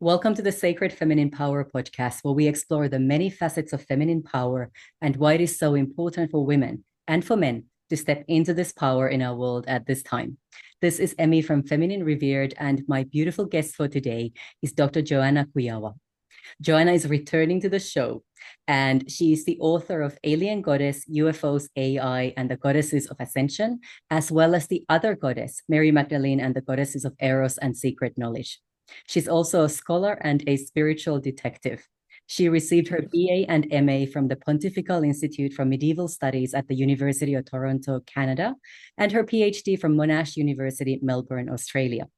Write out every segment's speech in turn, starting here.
Welcome to the Sacred Feminine Power podcast, where we explore the many facets of feminine power and why it is so important for women and for men to step into this power in our world at this time. This is Emmy from Feminine Revered, and my beautiful guest for today is Dr. Joanna Kujawa. Joanna is returning to the show, and she is the author of Alien Goddess, UFOs, AI, and the Goddesses of Ascension, as well as the other goddess, Mary Magdalene and the Goddesses of Eros and Secret Knowledge. She's also a scholar and a spiritual detective. She received her BA and MA from the Pontifical Institute for Medieval Studies at the University of Toronto, Canada, and her PhD from Monash University, Melbourne, Australia.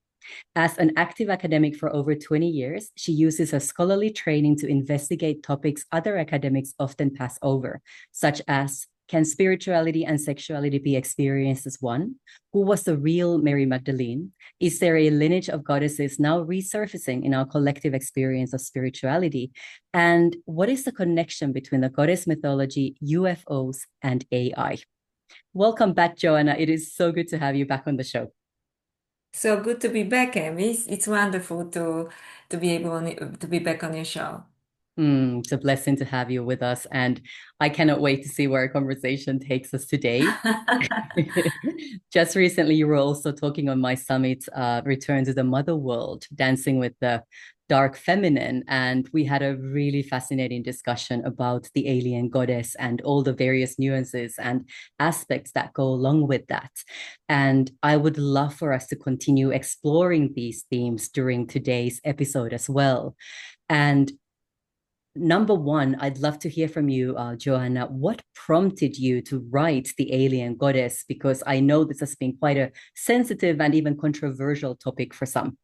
As an active academic for over 20 years, she uses her scholarly training to investigate topics other academics often pass over, such as, can spirituality and sexuality be experienced as one? Who was the real Mary Magdalene? Is there a lineage of goddesses now resurfacing in our collective experience of spirituality? And what is the connection between the goddess mythology, UFOs, and AI? Welcome back, Joanna. It is so good to have you back on the show. So good to be back, Amy. It's wonderful to be able to be back on your show. It's a blessing to have you with us, and I cannot wait to see where our conversation takes us today. Just recently, you were also talking on my summit, Return to the Mother World, Dancing with the Dark Feminine. And we had a really fascinating discussion about the alien goddess and all the various nuances and aspects that go along with that. And I would love for us to continue exploring these themes during today's episode as well. And number one, I'd love to hear from you, Joanna. What prompted you to write The Alien Goddess? Because I know this has been quite a sensitive and even controversial topic for some.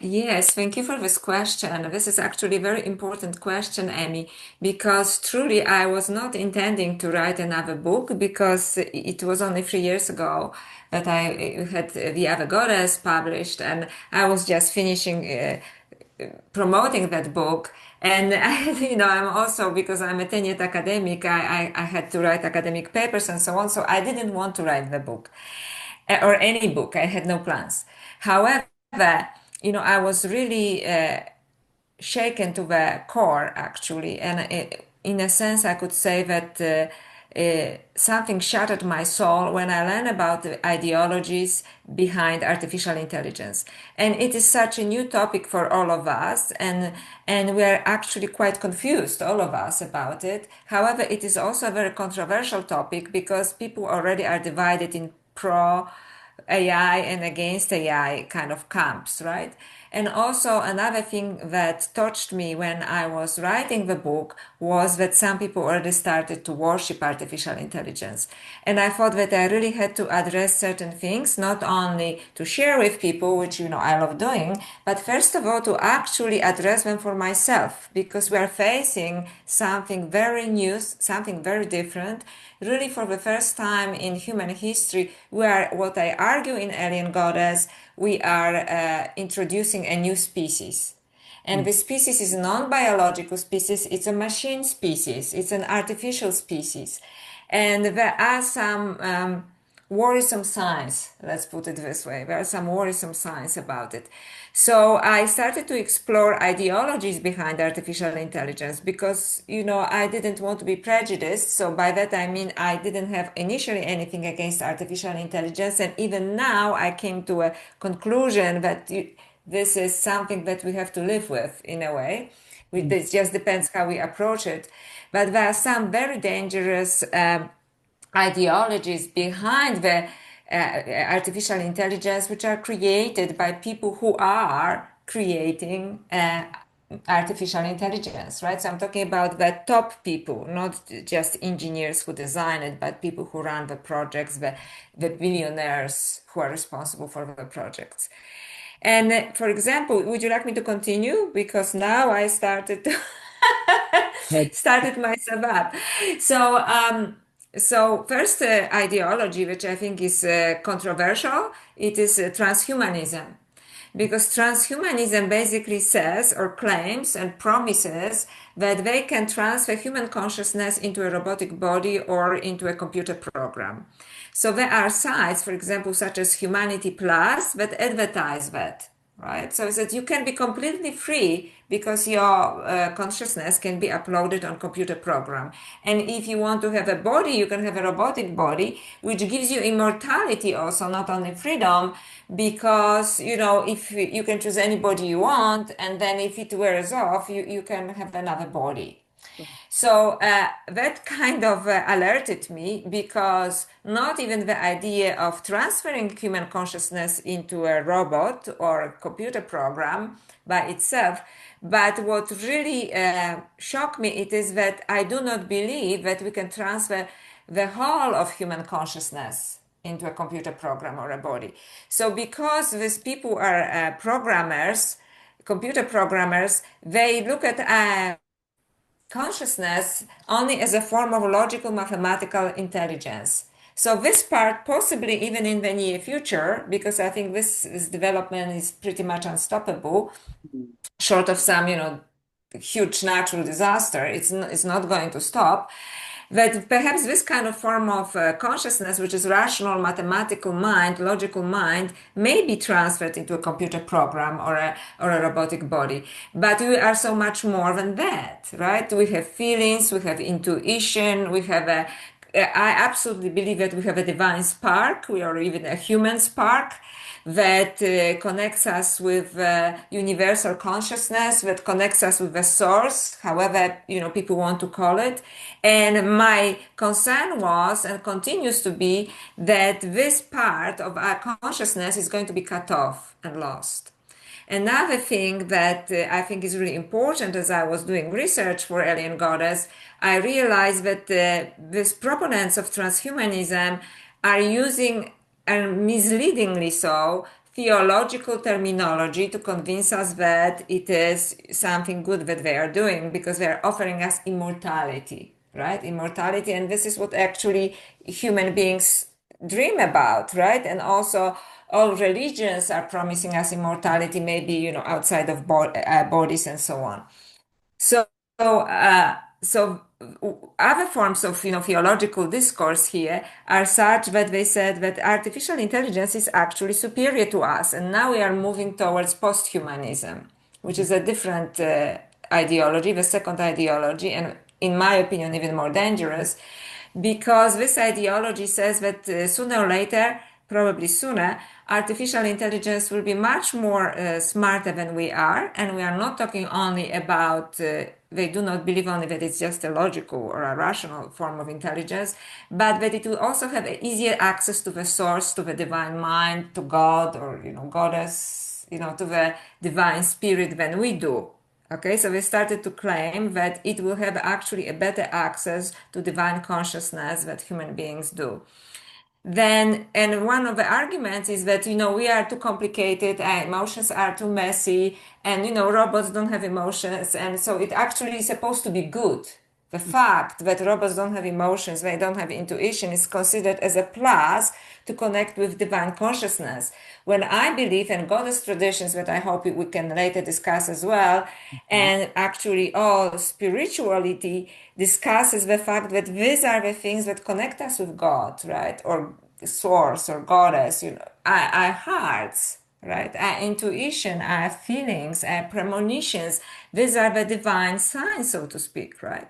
Yes, thank you for this question. This is actually a very important question, Amy, because truly I was not intending to write another book because it was only 3 years ago that I had The Other Goddess published, and I was just finishing promoting that book. And I'm also, because I'm a tenured academic, I had to write academic papers and so on. So I didn't want to write the book or any book. I had no plans. However, I was really shaken to the core, actually. And in a sense, I could say that something shattered my soul when I learned about the ideologies behind artificial intelligence. And it is such a new topic for all of us, and we are actually quite confused, all of us, about it. However, it is also a very controversial topic because people already are divided in pro AI and against AI kind of camps, right? And also another thing that touched me when I was writing the book was that some people already started to worship artificial intelligence. And I thought that I really had to address certain things, not only to share with people, which, I love doing, but first of all, to actually address them for myself, because we are facing something very new, something very different. Really, for the first time in human history, we are, what I argue in Alien Goddess, we are introducing a new species. And the species is a non-biological species, it's a machine species, it's an artificial species. And there are some worrisome signs, let's put it this way. There are some worrisome signs about it. So I started to explore ideologies behind artificial intelligence because, I didn't want to be prejudiced. So by that I mean I didn't have initially anything against artificial intelligence. And even now I came to a conclusion that this is something that we have to live with in a way. It just depends how we approach it. But there are some very dangerous ideologies behind the artificial intelligence, which are created by people who are creating artificial intelligence, right? So I'm talking about the top people, not just engineers who design it, but people who run the projects, the billionaires who are responsible for the projects. And for example, would you like me to continue? Because now I started myself up. So, so first ideology, which I think is controversial, it is transhumanism. Because transhumanism basically says or claims and promises that they can transfer human consciousness into a robotic body or into a computer program. So there are sites, for example, such as Humanity Plus, that advertise that. right? So that you can be completely free because your consciousness can be uploaded on computer program. And if you want to have a body, you can have a robotic body, which gives you immortality also, not only freedom, because, you know, if you can choose any body you want, and then if it wears off, you can have another body. So that kind of alerted me because not even the idea of transferring human consciousness into a robot or a computer program by itself, but what really shocked me it is that I do not believe that we can transfer the whole of human consciousness into a computer program or a body. So because these people are programmers, computer programmers, they look at consciousness only as a form of logical mathematical intelligence. So this part, possibly even in the near future, because I think this development is pretty much unstoppable, short of some, you know, huge natural disaster, it's not going to stop. That perhaps this kind of form of consciousness, which is rational, mathematical mind, logical mind, may be transferred into a computer program or a robotic body. But we are so much more than that, right? We have feelings, we have intuition, we have a I absolutely believe that we have a divine spark, we are even a human spark that connects us with universal consciousness, that connects us with the source, however, you know, people want to call it. And my concern was and continues to be that this part of our consciousness is going to be cut off and lost. Another thing that I think is really important as I was doing research for Alien Goddess, I realized that these proponents of transhumanism are using, and misleadingly so, theological terminology to convince us that it is something good that they are doing because they are offering us immortality, right? Immortality, and this is what actually human beings dream about, right? And also all religions are promising us immortality, maybe, you know, outside of bodies and so on. So, so other forms of, you know, theological discourse here are such that they said that artificial intelligence is actually superior to us, and now we are moving towards post-humanism, which is a different ideology, the second ideology, and in my opinion, even more dangerous, because this ideology says that sooner or later, probably sooner, artificial intelligence will be much more smarter than we are. And we are not talking only about, they do not believe only that it's just a logical or a rational form of intelligence, but that it will also have easier access to the source, to the divine mind, to God or, you know, goddess, you know, to the divine spirit than we do. Okay, so we started to claim that it will have actually a better access to divine consciousness that human beings do. Then, and one of the arguments is that, you know, we are too complicated, emotions are too messy, and, you know, robots don't have emotions, and so it actually is supposed to be good. The fact that robots don't have emotions, they don't have intuition, is considered as a plus to connect with divine consciousness. When I believe in goddess traditions, that I hope we can later discuss as well, and actually all spirituality discusses the fact that these are the things that connect us with God, right? Or source or goddess, you know, our hearts, right? Our intuition, our feelings, our premonitions. These are the divine signs, so to speak, right?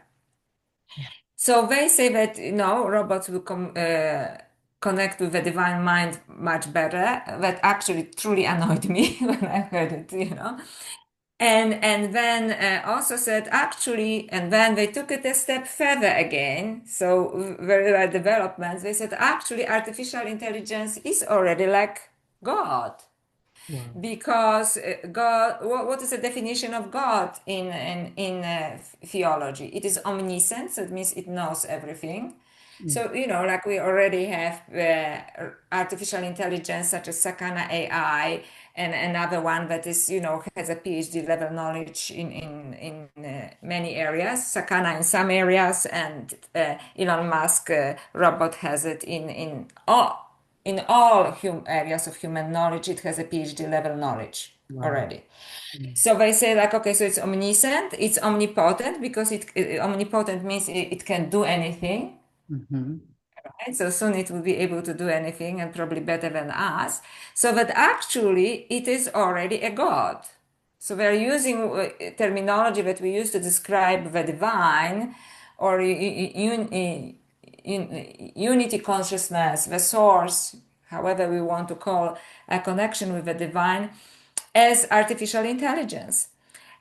So they say that, you know, robots will connect with the divine mind much better. That actually truly annoyed me when I heard it, you know. And then also said actually, and then they took it a step further again. So very are developments. They said actually artificial intelligence is already like God. Wow. Because God, what is the definition of God in theology? It is omniscient, so it means it knows everything. So, you know, like we already have artificial intelligence such as Sakana AI, and another one that is, you know, has a PhD level knowledge in many areas. Sakana in some areas, and Elon Musk robot has it in all areas of human knowledge. It has a PhD level knowledge Wow. already. So they say like, okay, so it's omniscient, it's omnipotent because omnipotent means it can do anything. Mm-hmm. right? So soon it will be able to do anything and probably better than us. So that actually it is already a god. So we're using terminology that we use to describe the divine or unity consciousness, the source, however we want to call a connection with the divine, as artificial intelligence.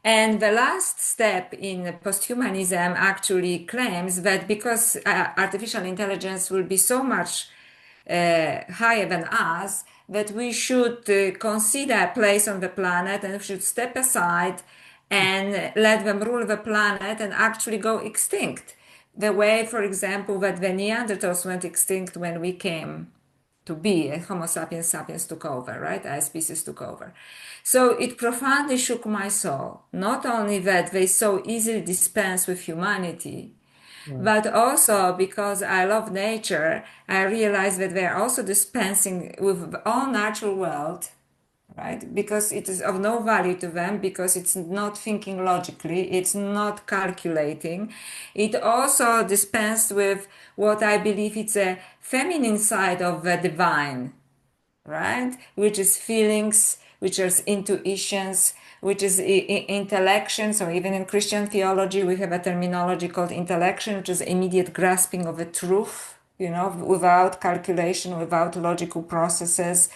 And the last step in posthumanism actually claims that because artificial intelligence will be so much higher than us, that we should consider a place on the planet and we should step aside and let them rule the planet and actually go extinct. The way, for example, that the Neanderthals went extinct when we came to be, and Homo sapiens sapiens took over, right? Our species took over. So it profoundly shook my soul. Not only that they so easily dispense with humanity, Wow. but also because I love nature, I realized that they're also dispensing with all natural world, right? Because it is of no value to them, because it's not thinking logically, it's not calculating. It also dispensed with what I believe it's a feminine side of the divine, right? Which is feelings, which is intuitions, which is intellection. So even in Christian theology, we have a terminology called intellection, which is immediate grasping of the truth, without calculation, without logical processes.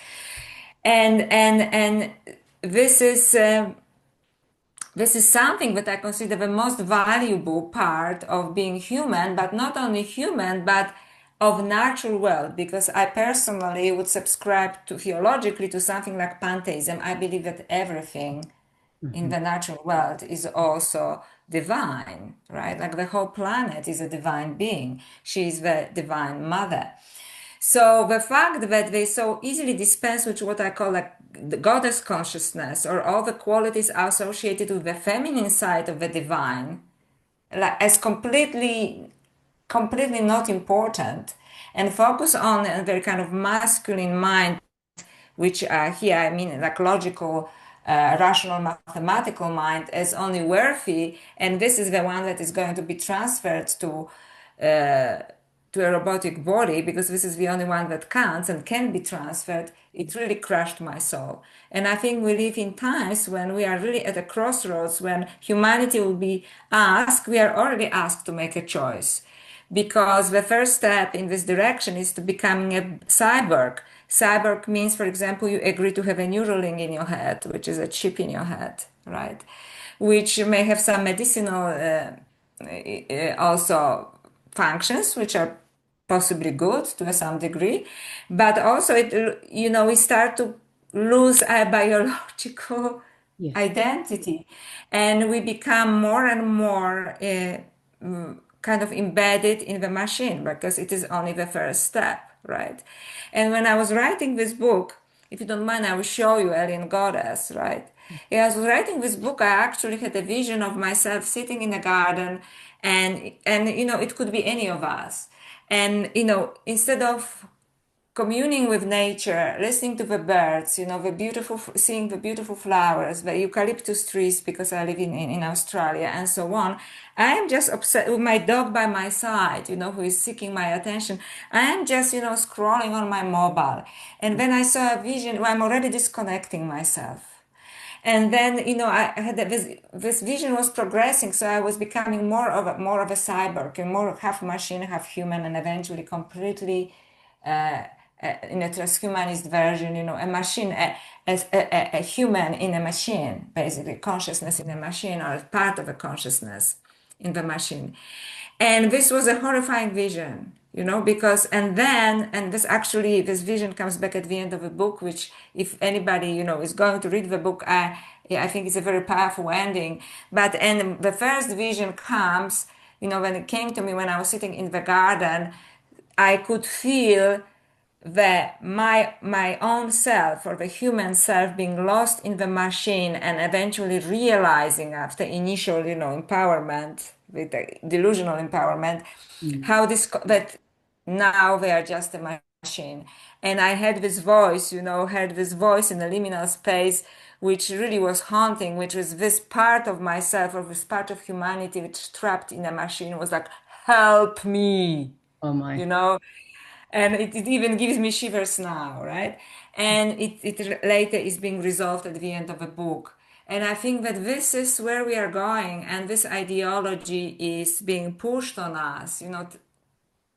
And this is this is something that I consider the most valuable part of being human, but not only human, but of natural world, because I personally would subscribe to theologically to something like pantheism. I believe that everything in Mhm. the natural world is also divine, right? Like the whole planet is a divine being. She is the divine mother. So the fact that they so easily dispense with what I call like the goddess consciousness or all the qualities associated with the feminine side of the divine, like as completely not important, and focus on a very kind of masculine mind, which here I mean like logical, rational, mathematical mind, as only worthy, and this is the one that is going to be transferred to a robotic body because this is the only one that counts and can be transferred. It really crushed my soul. And I think we live in times when we are really at a crossroads when humanity will be asked, we are already asked to make a choice. Because the first step in this direction is to becoming a cyborg. Cyborg means, for example, you agree to have a Neuralink in your head, which is a chip in your head, right? Which may have some medicinal also functions, which are possibly good to some degree, but also we start to lose our biological Yes. identity, and we become more and more kind of embedded in the machine because it is only the first step, right? And when I was writing this book, if you don't mind, I will show you Alien Goddess, right? Yeah, I was writing this book, I actually had a vision of myself sitting in a garden, and it could be any of us. And instead of communing with nature, listening to the birds, seeing the beautiful flowers, the eucalyptus trees, because I live in Australia and so on. I am just upset with my dog by my side, who is seeking my attention. I am just, scrolling on my mobile. And then I saw a vision where I'm already disconnecting myself. And then I had this vision was progressing, so I was becoming more of a cyborg, and more half machine, half human, and eventually completely in a transhumanist version, a machine, a human in a machine, basically consciousness in a machine or part of a consciousness in the machine. And this was a horrifying vision, because, and this vision comes back at the end of the book, which if anybody, is going to read the book, I think it's a very powerful ending. And the first vision comes, when it came to me when I was sitting in the garden, I could feel my own self or the human self being lost in the machine and eventually realizing after initial empowerment with the delusional empowerment Mm. how this that now they are just a machine. And I had this voice, heard this voice in the liminal space, which really was haunting, which was this part of myself or this part of humanity which trapped in a machine was like, help me, Oh you my. know And it even gives me shivers now, right? And it later is being resolved at the end of a book. And I think that this is where we are going, and this ideology is being pushed on us.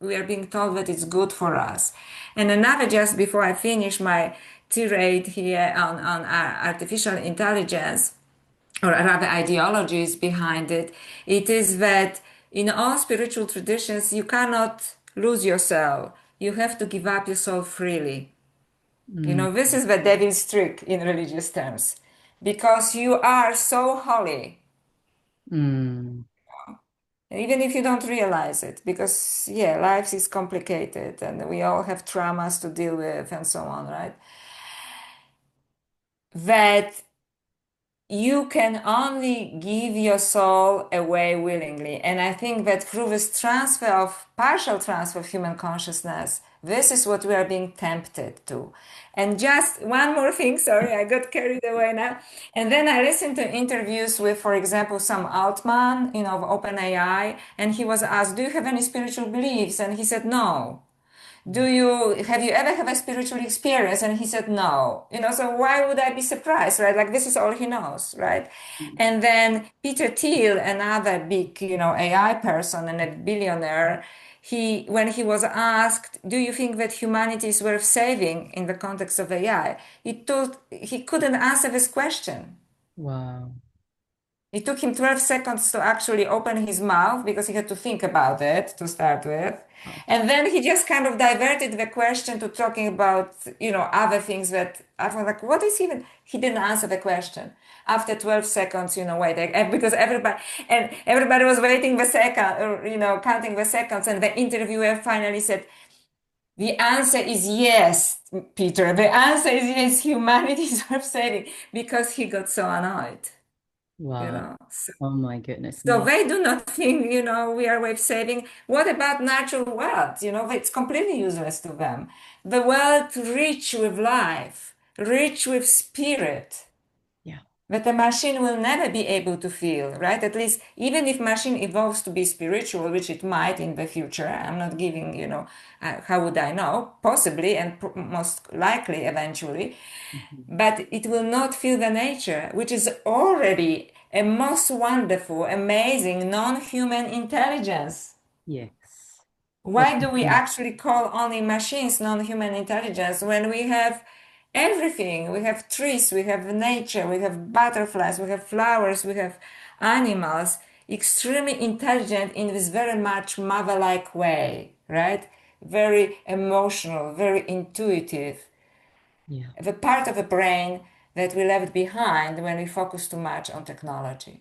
We are being told that it's good for us. And another, just before I finish my tirade here on artificial intelligence, or rather ideologies behind it, it is that in all spiritual traditions, you cannot lose your soul. You have to give up your soul freely. Mm, This is the devil's trick in religious terms, because you are so holy, mm, even if you don't realize it, because, yeah, life is complicated and we all have traumas to deal with and so on, right? That you can only give your soul away willingly. And I think that through this partial transfer of human consciousness, this is what we are being tempted to. And just one more thing, sorry, I got carried away now. And then I listened to interviews with, for example, some Altman, of OpenAI, and he was asked, "Do you have any spiritual beliefs?" And he said, "No. Have you ever have a spiritual experience?" And he said no. So why would I be surprised, right? Like, this is all he knows, right? mm. And then Peter Thiel, another big AI person and a billionaire, when he was asked, "Do you think that humanity is worth saving in the context of AI?" He couldn't answer this question. Wow. It took him 12 seconds to actually open his mouth because he had to think about it to start with. Wow. And then he just kind of diverted the question to talking about, other things that I was like, what is even? He didn't answer the question. After 12 seconds, because everybody was waiting the second, or, counting the seconds. And the interviewer finally said, "The answer is yes, Peter. The answer is yes, humanity is worth saving," because he got so annoyed, you Wow. know. Oh my goodness So me. they do not think, we are wave saving. What about natural world? It's completely useless to them. The world rich with life, rich with spirit, Yeah. that a machine will never be able to feel, right? At least, even if machine evolves to be spiritual, which it might in the future, I'm not giving, how would I know? Possibly, and most likely eventually, Mhm. but it will not feel the nature, which is already a most wonderful, amazing, non-human intelligence. Yes. Oh, Why do we actually call only machines non-human intelligence when we have everything? We have trees, we have nature, we have butterflies, we have flowers, we have animals, extremely intelligent in this very much mother-like way, right? Very emotional, very intuitive, yeah. the part of the brain that we left behind when we focus too much on technology.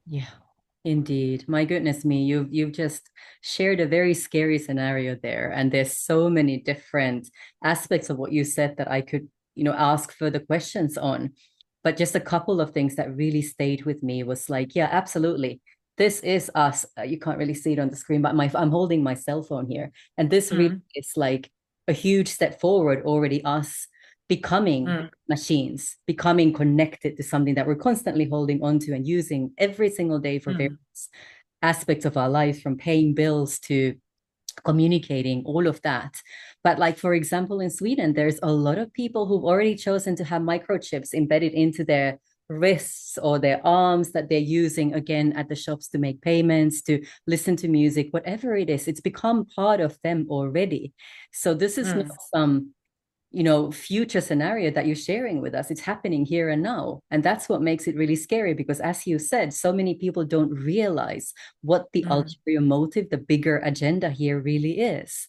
Yeah, indeed. My goodness me, you've just shared a very scary scenario there, and there's so many different aspects of what you said that I could, ask further questions on. But just a couple of things that really stayed with me was like, yeah, absolutely. This is us. You can't really see it on the screen, but I'm holding my cell phone here, and this really Mm, is like a huge step forward already. Us becoming mm, machines, becoming connected to something that we're constantly holding on to and using every single day for various mm, aspects of our lives, from paying bills to communicating, all of that. But like, for example, in Sweden, there's a lot of people who've already chosen to have microchips embedded into their wrists or their arms that they're using again at the shops to make payments, to listen to music, whatever it is. It's become part of them already. So this is not mm, some future scenario that you're sharing with us. It's happening here and now, and that's what makes it really scary, because as you said, so many people don't realize what the mm, ulterior motive, the bigger agenda here really is.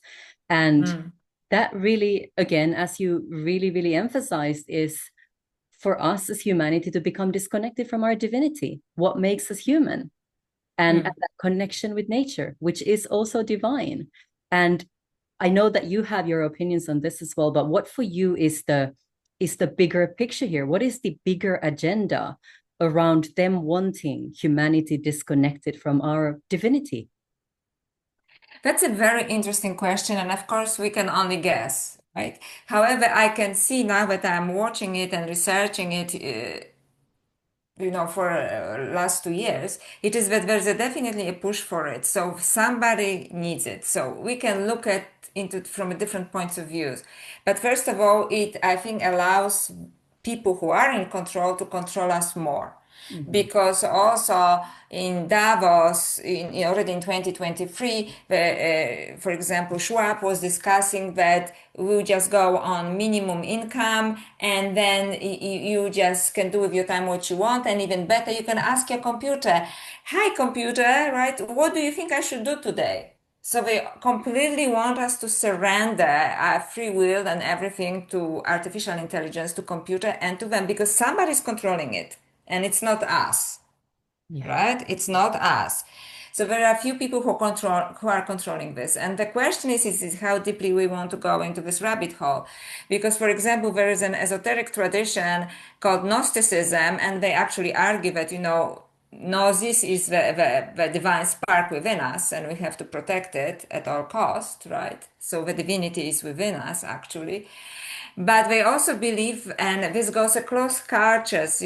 And mm, that really, again, as you really really emphasized, is for us as humanity to become disconnected from our divinity, what makes us human, and mm. that connection with nature, which is also divine. And I know that you have your opinions on this as well, but what for you is the bigger picture here? What is the bigger agenda around them wanting humanity disconnected from our divinity? That's a very interesting question, and of course, we can only guess, right? However, I can see now that I'm watching it and researching it, for last 2 years, it is that there's definitely a push for it. So somebody needs it. So we can look at into it from a different points of views. But first of all, it, I think, allows people who are in control to control us more. Mhm. Because also in Davos, already in 2023, for example, Schwab was discussing that we just go on minimum income, and then you just can do with your time what you want, and even better, you can ask your computer, "Hi, computer, right? What do you think I should do today?" So they completely want us to surrender our free will and everything to artificial intelligence, to computer, and to them, because somebody's controlling it, and it's not us, Yeah. right? It's not us. So there are a few people who are controlling this. And the question is how deeply we want to go into this rabbit hole. Because, for example, there is an esoteric tradition called Gnosticism, and they actually argue that, Gnosis is the divine spark within us, and we have to protect it at all cost, right? So the divinity is within us, actually. But they also believe, and this goes across cultures,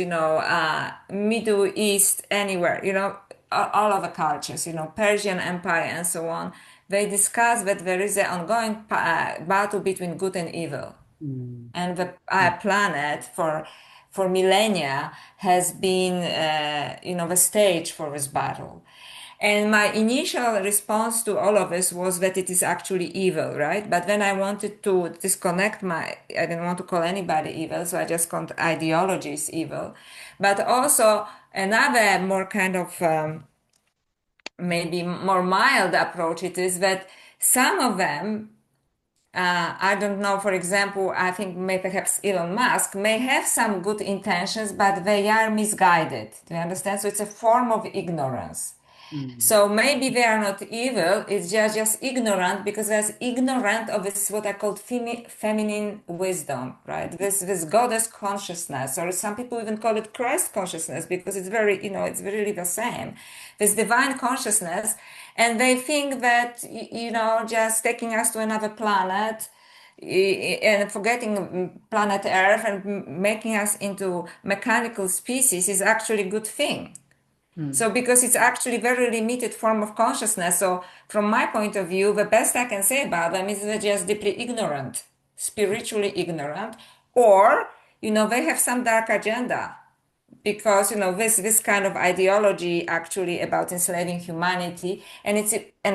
Middle East, anywhere, all of the cultures, Persian Empire and so on. They discuss that there is an ongoing battle between good and evil. Mm. And the planet for millennia has been, the stage for this battle. And my initial response to all of this was that it is actually evil, right? But then I wanted to disconnect I didn't want to call anybody evil, so I just called ideologies evil. But also another more kind of maybe more mild approach, it is that some of them, I don't know, for example, I think perhaps Elon Musk may have some good intentions, but they are misguided. Do you understand? So it's a form of ignorance. Mm. So maybe they are not evil, it's just ignorant, because they're ignorant of this what I call feminine wisdom, right? This goddess consciousness, or some people even call it Christ consciousness, because it's very, it's really the same. This divine consciousness, and they think that, just taking us to another planet and forgetting planet Earth and making us into mechanical species is actually a good thing. Mm. So because it's actually very limited form of consciousness. So from my point of view, the best I can say about them is they're just deeply ignorant, spiritually ignorant, or, they have some dark agenda, because this kind of ideology actually about enslaving humanity, and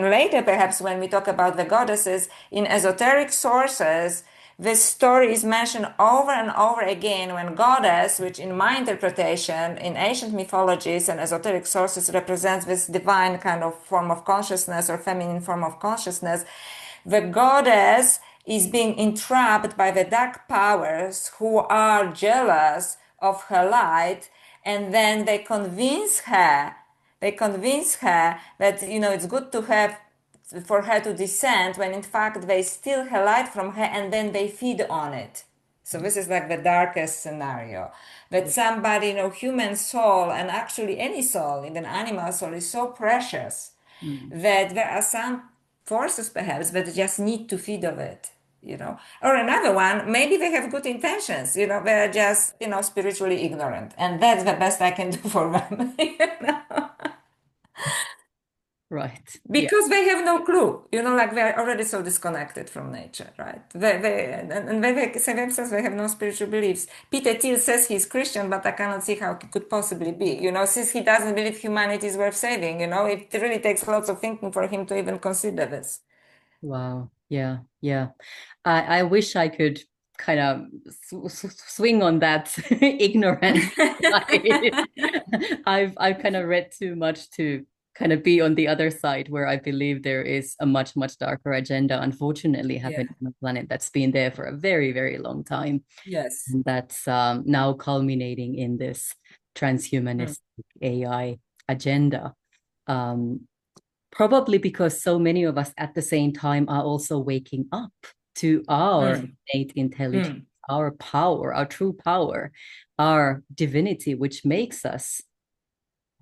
later perhaps when we talk about the goddesses in esoteric sources, this story is mentioned over and over again, when goddess, which in my interpretation in ancient mythologies and esoteric sources represents this divine kind of form of consciousness or feminine form of consciousness, the goddess is being entrapped by the dark powers who are jealous of her light, and then they convince her that it's good to have for her to descend, when in fact they steal her light from her and then they feed on it. So this is like the darkest scenario, that Yeah. somebody, human soul, and actually any soul, even animal soul, is so precious Mm. that there are some forces perhaps that just need to feed of it. Or another one, maybe they have good intentions, they're just, spiritually ignorant. And that's the best I can do for them. Right. Yeah. Because they have no clue, like they're already so disconnected from nature, right? They say themselves they have no spiritual beliefs. Peter Thiel says he's Christian, but I cannot see how it could possibly be, since he doesn't believe humanity is worth saving, it really takes lots of thinking for him to even consider this. Wow. Yeah. Yeah. I wish I could kind of swing on that ignorance side. I've kind of read too much to kind of be on the other side, where I believe there is a much, much darker agenda, unfortunately, Yeah. happening on a planet that's been there for a very, very long time. Yes. And that's now culminating in this Mm, transhumanistic AI agenda. Um, Probably because so many of us at the same time are also waking up to our mm, innate intelligence, mm. our power, our true power, our divinity, which makes us,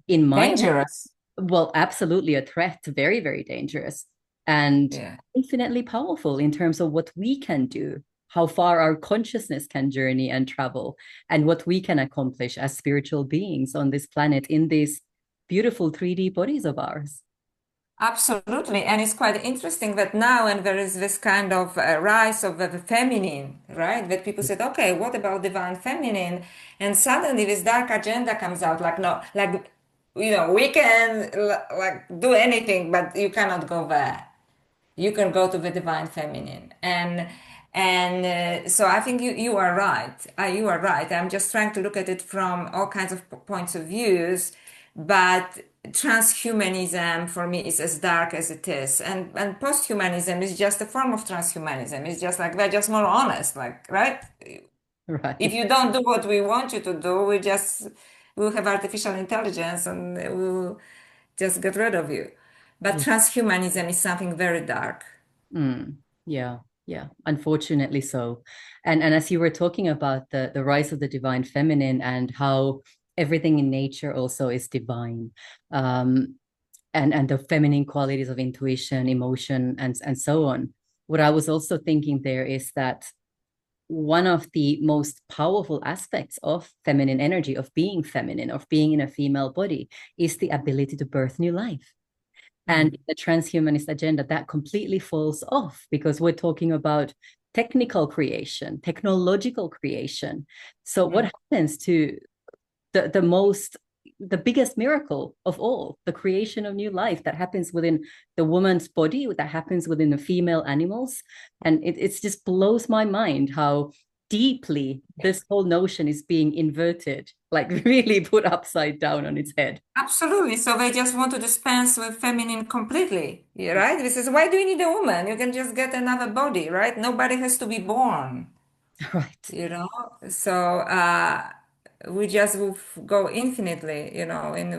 in my, Dangerous. well, absolutely a threat, very, very dangerous, and Yeah. infinitely powerful in terms of what we can do, how far our consciousness can journey and travel, and what we can accomplish as spiritual beings on this planet in these beautiful 3D bodies of ours. Absolutely. And it's quite interesting that now, and there is this kind of rise of the feminine, right? That people said, okay, what about divine feminine? And suddenly this dark agenda comes out like, no, like, we can like do anything, but you cannot go there. You can go to the divine feminine. And so I think you are right. You are right. I'm just trying to look at it from all kinds of points of views, but transhumanism for me is as dark as it is, and post-humanism is just a form of transhumanism. It's just like they're just more honest, like, right? If Right. you don't do what we want you to do, we'll have artificial intelligence and we'll just get rid of you. But Yeah. transhumanism is something very dark. Mm. Yeah. Yeah. Unfortunately so. And as you were talking about the rise of the divine feminine and how everything in nature also is divine. Um, and the feminine qualities of intuition, emotion, and so on. What I was also thinking there is that one of the most powerful aspects of feminine energy, of being feminine, of being in a female body, is the ability to birth new life. And Mm. the transhumanist agenda, that completely falls off because we're talking about technical creation, technological creation. So what Mm. happens to the biggest miracle of all, the creation of new life that happens within the woman's body, that happens within the female animals? And it just blows my mind how deeply this whole notion is being inverted, like really put upside down on its head. Absolutely. So they just want to dispense with feminine completely, right? This is why do you need a woman? You can just get another body, right? Nobody has to be born, Right. you know? So we just will go infinitely, in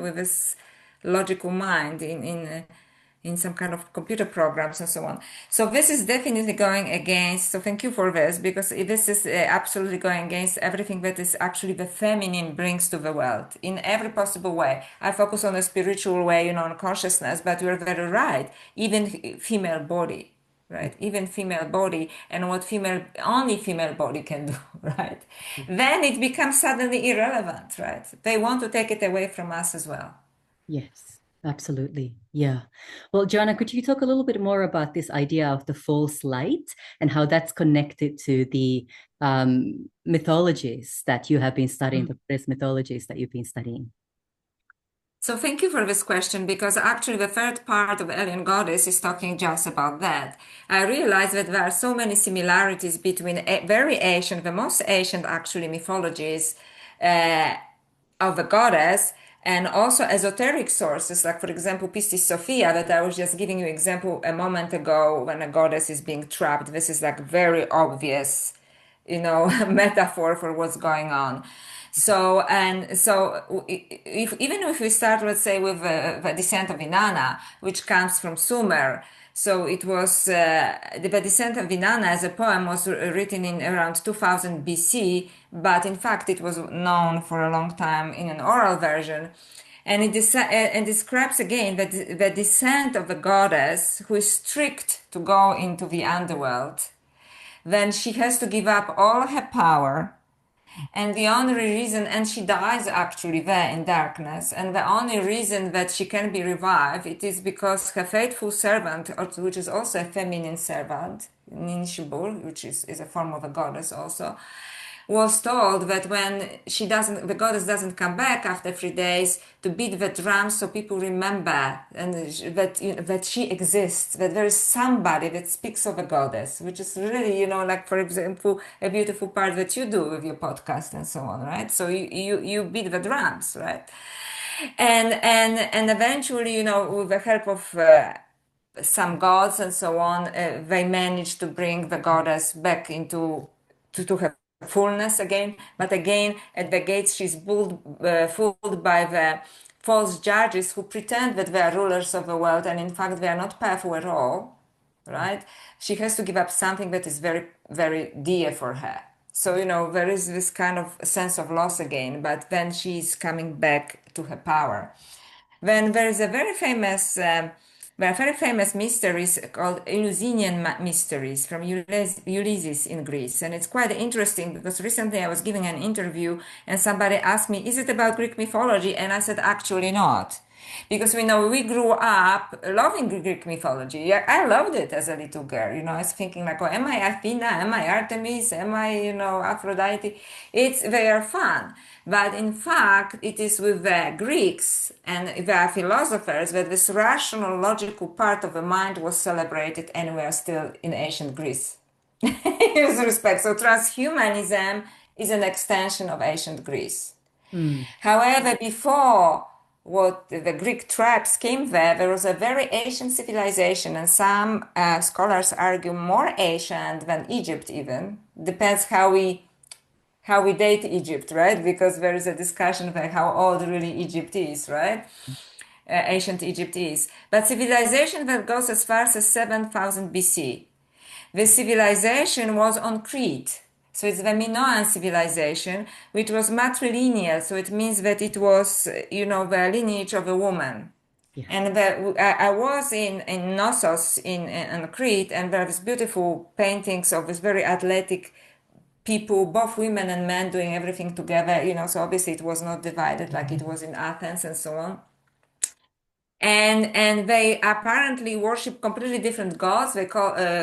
with this logical mind in some kind of computer programs and so on. So this is definitely going against. So thank you for this because this is absolutely going against everything that is actually the feminine brings to the world in every possible way. I focus on the spiritual way, on consciousness, but you're very right. Even female body, right? Even female body and what only female body can do, right? Then it becomes suddenly irrelevant, right? They want to take it away from us as well. Yes, absolutely. Yeah. Well, Joanna, could you talk a little bit more about this idea of the false light and how that's connected to the mythologies that you have been studying, the Buddhist mythologies that you've been studying? So thank you for this question because actually the third part of Alien Goddess is talking just about that. I realize that there are so many similarities between very ancient, the most ancient actually mythologies uh, of the goddess and also esoteric sources like for example Pistis Sophia that I was just giving you example a moment ago when a goddess is being trapped. This is like very obvious metaphor for what's going on. So even if we start, let's say, with the descent of Inanna, which comes from Sumer, so it was the descent of Inanna as a poem was written in around 2000 BC, but in fact it was known for a long time in an oral version. And it describes again the descent of the goddess who is strict to go into the underworld. Then she has to give up all her power and the only reason, and she dies actually there in darkness, and the only reason that she can be revived, it is because her faithful servant, which is also a feminine servant, Ninshibur, which is a form of a goddess also, was told that when the goddess doesn't come back after 3 days to beat the drums so people remember and that she exists, that there is somebody that speaks of a goddess, which is really, like for example, a beautiful part that you do with your podcast and so on, right? So you beat the drums, right? And eventually, with the help of some gods and so on, they managed to bring the goddess back to her fullness again. But again, at the gates, she's fooled by the false judges who pretend that they are rulers of the world, and in fact, they are not powerful at all. Right? She has to give up something that is very, very dear for her. So, there is this kind of sense of loss again, but then she's coming back to her power. Then there is a very famous There are very famous mysteries called Eleusinian mysteries from Ulysses in Greece. And it's quite interesting because recently I was giving an interview and somebody asked me, is it about Greek mythology? And I said, actually not. Because we know we grew up loving Greek mythology. Yeah, I loved it as a little girl. I was thinking like, oh, am I Athena? Am I Artemis? Am I, Aphrodite? They are fun. But in fact, it is with the Greeks and the philosophers that this rational, logical part of the mind was celebrated, and we are still in ancient Greece. In this respect. So transhumanism is an extension of ancient Greece. Mm. However, before what the Greek tribes came there was a very ancient civilization, and some scholars argue more ancient than Egypt even. Depends how we date Egypt, right? Because there is a discussion about how old really Egypt is, right? Ancient Egypt is. But civilization that goes as far as 7000 BC. The civilization was on Crete. So it's the Minoan civilization, which was matrilineal. So it means that it was, the lineage of a woman. Yeah. And I was in Knossos in Crete, and there are these beautiful paintings of this very athletic people, both women and men, doing everything together. So obviously it was not divided like it was in Athens and so on. And they apparently worship completely different gods. They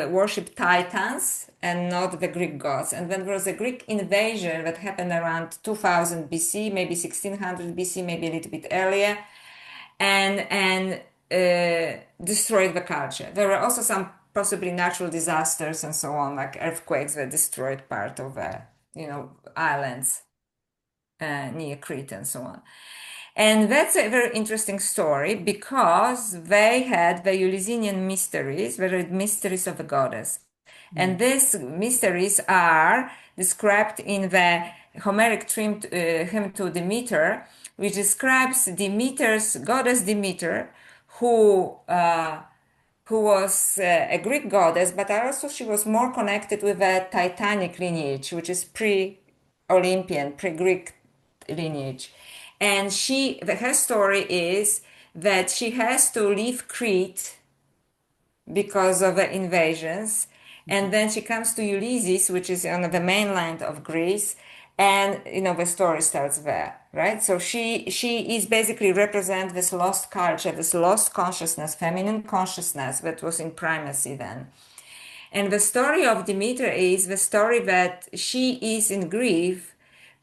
worship Titans and not the Greek gods. And then there was a Greek invasion that happened around 2000 BC, maybe 1600 BC, maybe a little bit earlier, and destroyed the culture. There were also some possibly natural disasters and so on, like earthquakes that destroyed part of the islands near Crete and so on. And that's a very interesting story because they had the Eleusinian mysteries, the mysteries of the goddess. And these mysteries are described in the Homeric hymn to Demeter, which describes Demeter's goddess Demeter, who was a Greek goddess, but also she was more connected with the Titanic lineage, which is pre-Olympian, pre-Greek lineage. And her story is that she has to leave Crete because of the invasions. And then she comes to Ulysses, which is on the mainland of Greece. And, the story starts there, right? So she is basically represent this lost culture, this lost consciousness, feminine consciousness that was in primacy then. And the story of Demeter is the story that she is in grief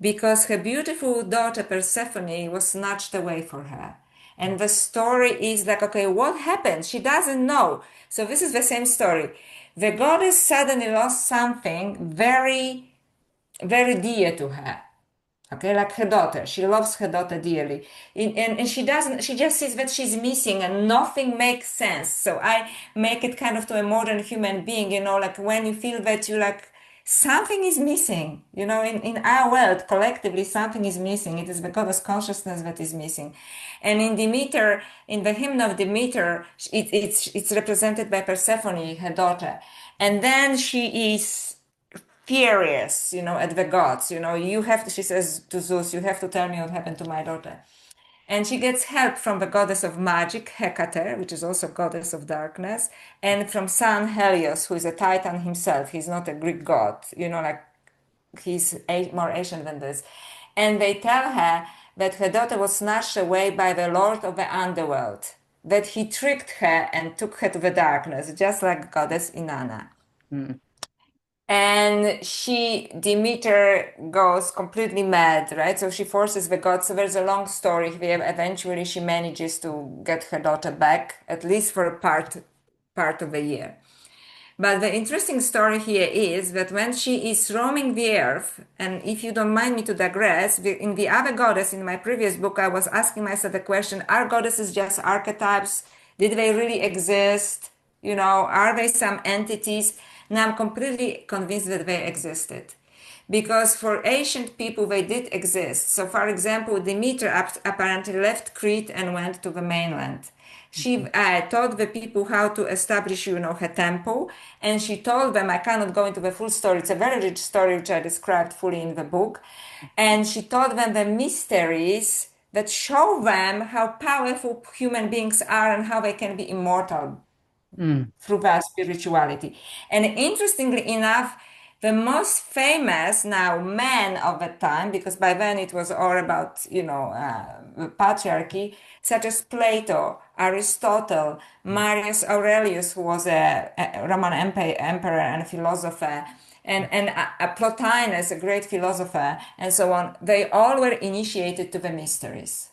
because her beautiful daughter Persephone was snatched away from her. And the story is like, okay, what happened? She doesn't know. So this is the same story. The goddess suddenly lost something very, very dear to her. Okay, like her daughter. She loves her daughter dearly. And she just sees that she's missing and nothing makes sense. So I make it kind of to a modern human being, like when you feel that you like, something is missing, in our world, collectively, something is missing. It is the goddess consciousness that is missing. And in Demeter, in the hymn of Demeter, it's represented by Persephone, her daughter. And then she is furious, at the gods. You have to, she says to Zeus, you have to tell me what happened to my daughter. And she gets help from the goddess of magic, Hecate, which is also goddess of darkness, and from son Helios, who is a Titan himself. He's not a Greek god, like he's more ancient than this. And they tell her that her daughter was snatched away by the lord of the underworld, that he tricked her and took her to the darkness, just like goddess Inanna. Mm. And Demeter goes completely mad, right? So she forces the gods. So there's a long story. Eventually she manages to get her daughter back, at least for a part of the year. But the interesting story here is that when she is roaming the earth, and if you don't mind me to digress, in the other goddess, in my previous book, I was asking myself the question, are goddesses just archetypes? Did they really exist? Are they some entities? Now I'm completely convinced that they existed. Because for ancient people, they did exist. So for example, Demeter apparently left Crete and went to the mainland. She taught the people how to establish, her temple. And she told them, I cannot go into the full story. It's a very rich story, which I described fully in the book. And she taught them the mysteries that show them how powerful human beings are and how they can be immortal Mm. through their spirituality. And interestingly enough, the most famous now men of the time, because by then it was all about, the patriarchy, such as Plato, Aristotle, Marius Aurelius, who was a Roman emperor and philosopher, and Plotinus, a great philosopher, and so on, they all were initiated to the mysteries.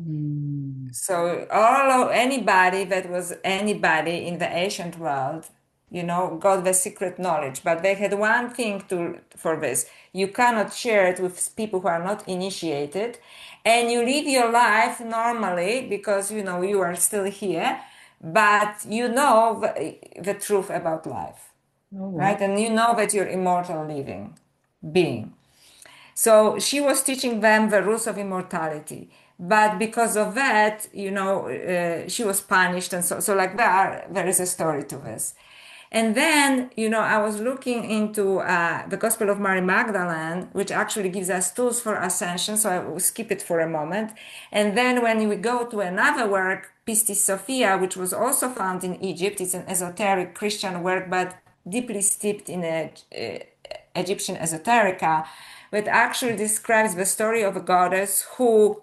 Mm. So anybody that was anybody in the ancient world, got the secret knowledge. But they had one thing for this: you cannot share it with people who are not initiated, and you live your life normally because you are still here, but the truth about life, Oh, wow. right? And you know that you're immortal living being. So she was teaching them the rules of immortality. But because of that, she was punished. And so like there is a story to this. And then, I was looking into the Gospel of Mary Magdalene, which actually gives us tools for ascension. So I will skip it for a moment. And then when we go to another work, Pistis Sophia, which was also found in Egypt, it's an esoteric Christian work, but deeply steeped in Egyptian esoterica, that actually describes the story of a goddess who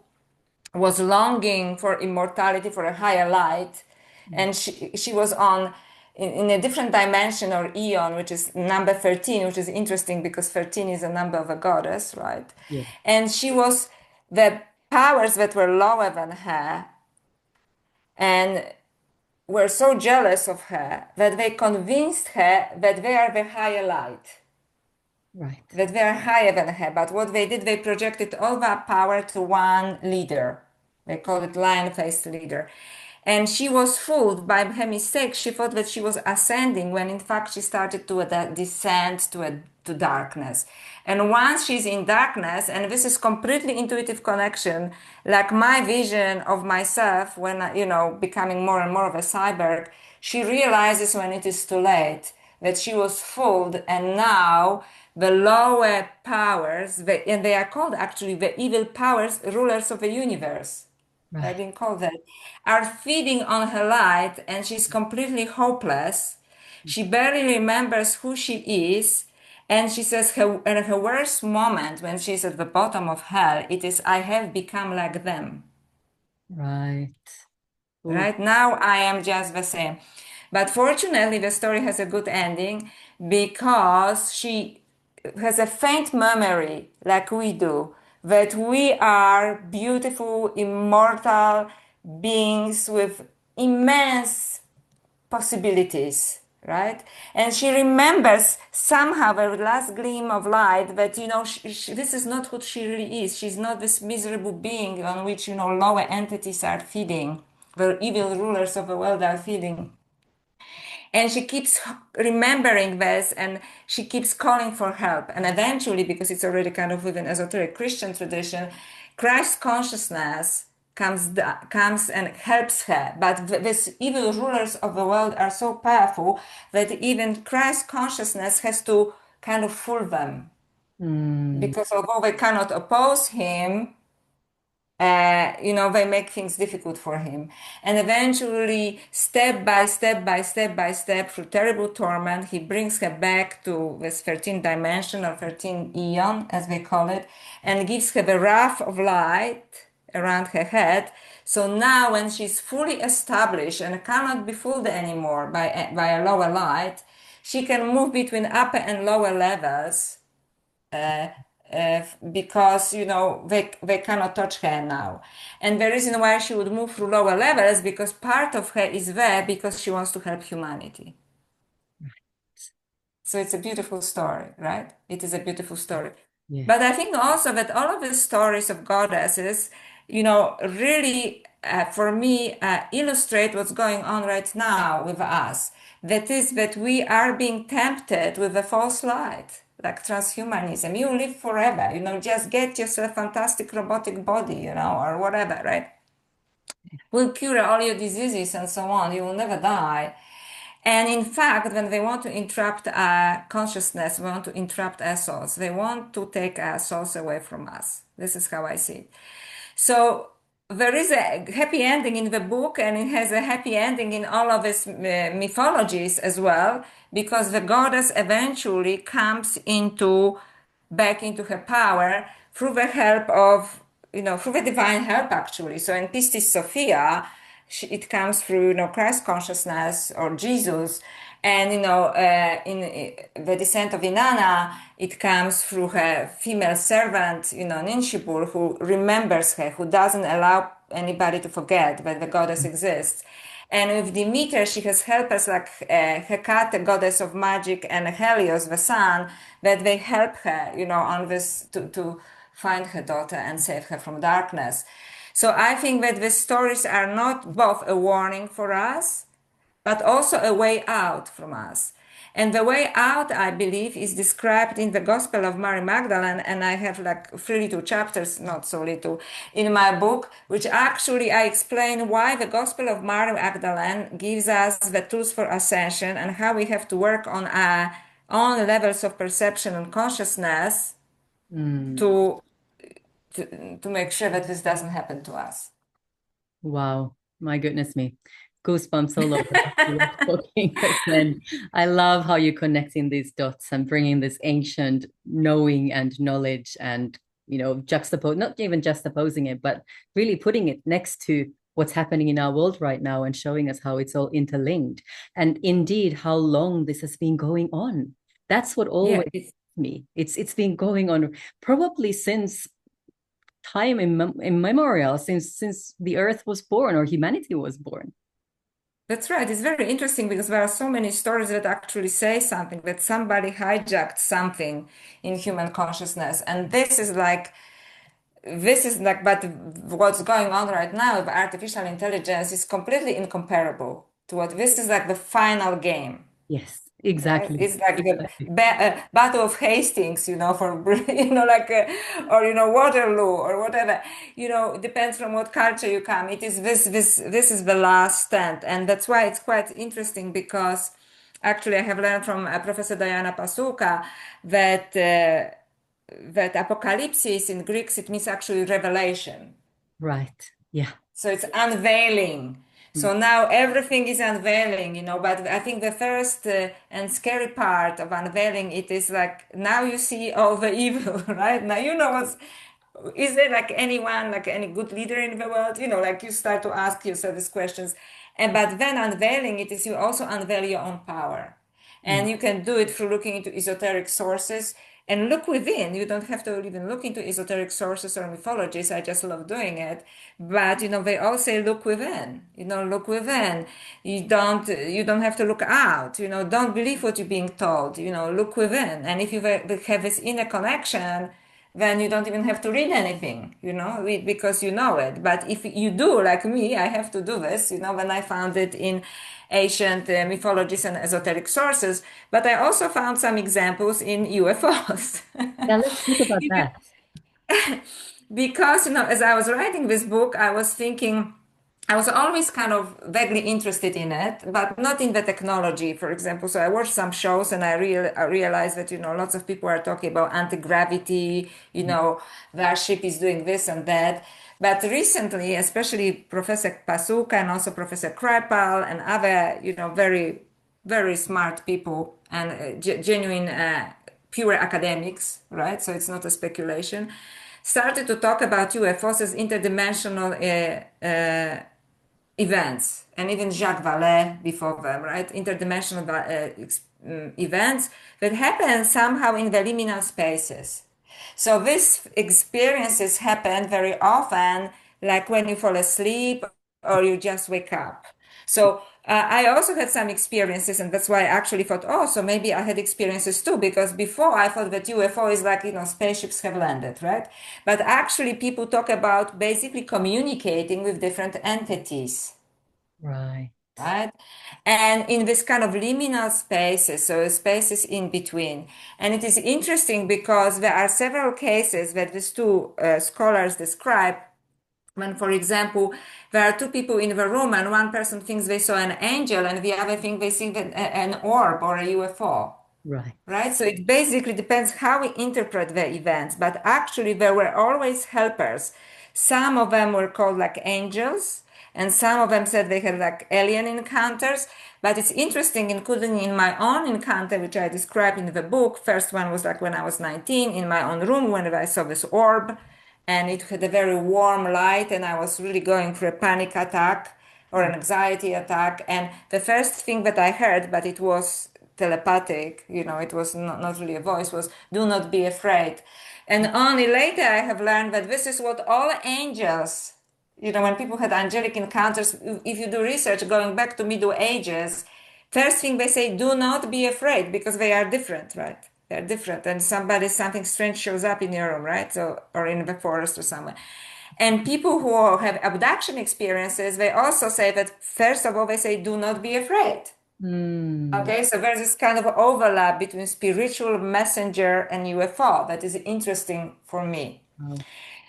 was longing for immortality, for a higher light, Mm. and she was in a different dimension or eon, which is number 13, which is interesting because 13 is a number of a goddess, right? Yeah. And the powers that were lower than her and were so jealous of her that they convinced her that they are the higher light, Right. that they are higher than her. But what they did, they projected all that power to one leader. They called it lion-faced leader. And she was fooled by her mistake. She thought that she was ascending when in fact she started to descend to darkness. And once she's in darkness, and this is completely intuitive connection, like my vision of myself when, becoming more and more of a cyborg, she realizes when it is too late that she was fooled, and now the lower powers, and they are called actually the evil powers, rulers of the universe. They've Right. been called that, are feeding on her light, and she's completely hopeless. She barely remembers who she is. And she says in her worst moment, when she's at the bottom of hell, it is, I have become like them. Right. Oh, Right now, I am just the same. But fortunately, the story has a good ending because she has a faint memory, like we do, that we are beautiful, immortal beings with immense possibilities, right? And she remembers somehow the last gleam of light that, this is not who she really is. She's not this miserable being on which, lower entities are feeding, the evil rulers of the world are feeding. And she keeps remembering this, and she keeps calling for help. And eventually, because it's already kind of within esoteric Christian tradition, Christ consciousness comes and helps her. But these evil rulers of the world are so powerful that even Christ consciousness has to kind of fool them. mm. Because although they cannot oppose him, they make things difficult for him. And eventually, step by step by step by step, through terrible torment, he brings her back to this 13th dimension, or 13 eon, as they call it, and gives her the wrath of light around her head. So now, when she's fully established and cannot be fooled anymore by a lower light, she can move between upper and lower levels, uh, because they cannot touch her now. And the reason why she would move through lower levels, because part of her is there because she wants to help humanity. So it's a beautiful story, right? It is a beautiful story. Yeah. But I think also that all of the stories of goddesses, really, for me, illustrate what's going on right now with us. That is, that we are being tempted with a false light, like transhumanism. You live forever, just get yourself a fantastic robotic body, or whatever, right? Will cure all your diseases and so on. You will never die. And in fact, when they want to interrupt our consciousness, they want to interrupt our souls. They want to take our souls away from us. This is how I see it. So there is a happy ending in the book, and it has a happy ending in all of its mythologies as well, because the goddess eventually comes into back into her power through the help of, through the divine help actually. So in Pistis Sophia, it comes through, Christ consciousness or Jesus. And, in the descent of Inanna, it comes through her female servant, Ninshibur, who remembers her, who doesn't allow anybody to forget that the goddess exists. And with Demeter, she has helpers like Hecate, the goddess of magic, and Helios, the sun, that they help her, on this to find her daughter and save her from darkness. So I think that the stories are not both a warning for us, but also a way out from us. And the way out, I believe, is described in the Gospel of Mary Magdalene. And I have like 32 chapters, not so little, in my book, which actually I explain why the Gospel of Mary Magdalene gives us the tools for ascension and how we have to work on our own levels of perception and consciousness Mm. to, to make sure that this doesn't happen to us. Wow, my goodness me. Goosebumps all over as you were talking again. I love how you're connecting these dots and bringing this ancient knowing and knowledge and, not even juxtaposing it, but really putting it next to what's happening in our world right now and showing us how it's all interlinked. And indeed, how long this has been going on. That's what Yeah, always me. It's been going on probably since time immemorial, since the earth was born or humanity was born. that's right. It's very interesting because there are so many stories that actually say something, that somebody hijacked something in human consciousness. And but what's going on right now with artificial intelligence is completely incomparable to what this is like the final game. Yes, Right? exactly. It's like the Exactly. Battle of Hastings, for like, or Waterloo or whatever. It depends from what culture you come. It is this is the last stand, and that's why it's quite interesting because actually I have learned from Professor Diana Pasuka that that apocalypsis in Greeks it means actually revelation. Right. Yeah. So it's unveiling. Mm. So now everything is unveiling, but I think the first and scary part of unveiling it is like now you see all the evil, right? Now you know is there like anyone, like any good leader in the world? Like you start to ask yourself these questions. But then unveiling it is you also unveil your own power. Mm. And you can do it through looking into esoteric sources and look within. You don't have to even look into esoteric sources or mythologies. I just love doing it. But they all say look within. Look within. You don't have to look out. Don't believe what you're being told. Look within. And if you have this inner connection, then you don't even have to read anything, because you know it. But if you do, like me, I have to do this, when I found it in ancient mythologies and esoteric sources. But I also found some examples in UFOs. Yeah, let's talk about that. Because, as I was writing this book, I was thinking, I was always kind of vaguely interested in it, but not in the technology, for example. So I watched some shows and I realized that, lots of people are talking about anti-gravity, their ship is doing this and that. But recently, especially Professor Pasuka and also Professor Kripal and other, very, very smart people and genuine, pure academics, right? So it's not a speculation, started to talk about UFOs as interdimensional events, and even Jacques Vallée before them, right? Interdimensional events that happen somehow in the liminal spaces. So these experiences happen very often, like when you fall asleep or you just wake up. So I also had some experiences, and that's why I actually thought, oh, so maybe I had experiences too, because before I thought that UFO is like, spaceships have landed, right? But actually, people talk about basically communicating with different entities. Right. Right. And in this kind of liminal spaces, so spaces in between. And it is interesting because there are several cases that these two scholars describe when, for example, there are two people in the room and one person thinks they saw an angel and the other thinks they see an orb or a UFO. Right. Right? So it basically depends how we interpret the events, but actually there were always helpers. Some of them were called like angels, and some of them said they had like alien encounters. But it's interesting, including in my own encounter, which I described in the book. First one was like when I was 19 in my own room when I saw this orb, and it had a very warm light, and I was really going through a panic attack or an anxiety attack. And the first thing that I heard, but it was telepathic, it was not really a voice, was do not be afraid. And only later I have learned that this is what all angels, when people had angelic encounters, if you do research going back to Middle Ages, first thing they say, do not be afraid, because they are different, right? They're different. And something strange shows up in your room, right? So, or in the forest or somewhere. And people who have abduction experiences, they also say that, first of all, they say, do not be afraid. Okay, so there's this kind of overlap between spiritual messenger and UFO that is interesting for me.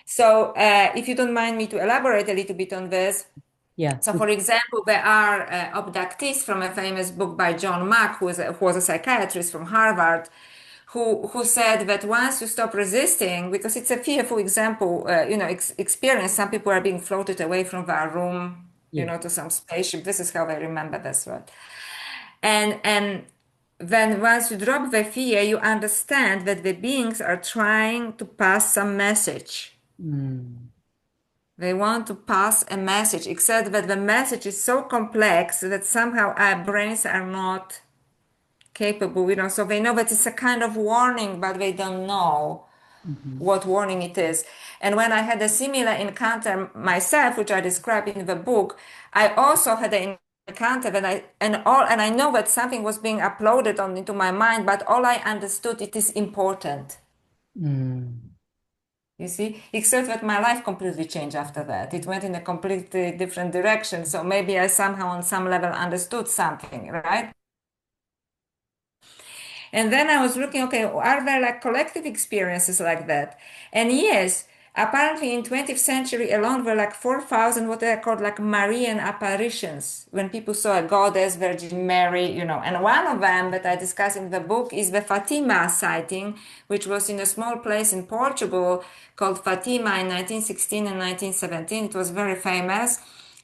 So if you don't mind me to elaborate a little bit on this. Yeah. So for example, there are abductees from a famous book by John Mack, who was a psychiatrist from Harvard, who said that once you stop resisting, because it's a fearful example, experience, some people are being floated away from their room, to some spaceship. This is how I remember this, right? And then once you drop the fear, you understand that the beings are trying to pass some message. They want to pass a message, except that the message is so complex that somehow our brains are not capable, so they know that it's a kind of warning, but they don't know what warning it is. And when I had a similar encounter myself, which I describe in the book, I also had an encounter that I know that something was being uploaded into my mind, but all I understood, it is important. You see, except that my life completely changed after that. It went in a completely different direction. So maybe I somehow on some level understood something, right? And then I was looking, okay, are there like collective experiences like that? And yes, apparently in 20th century alone, there were like 4,000 what they are called like Marian apparitions, when people saw a goddess, Virgin Mary, And one of them that I discuss in the book is the Fatima sighting, which was in a small place in Portugal called Fatima in 1916 and 1917. It was very famous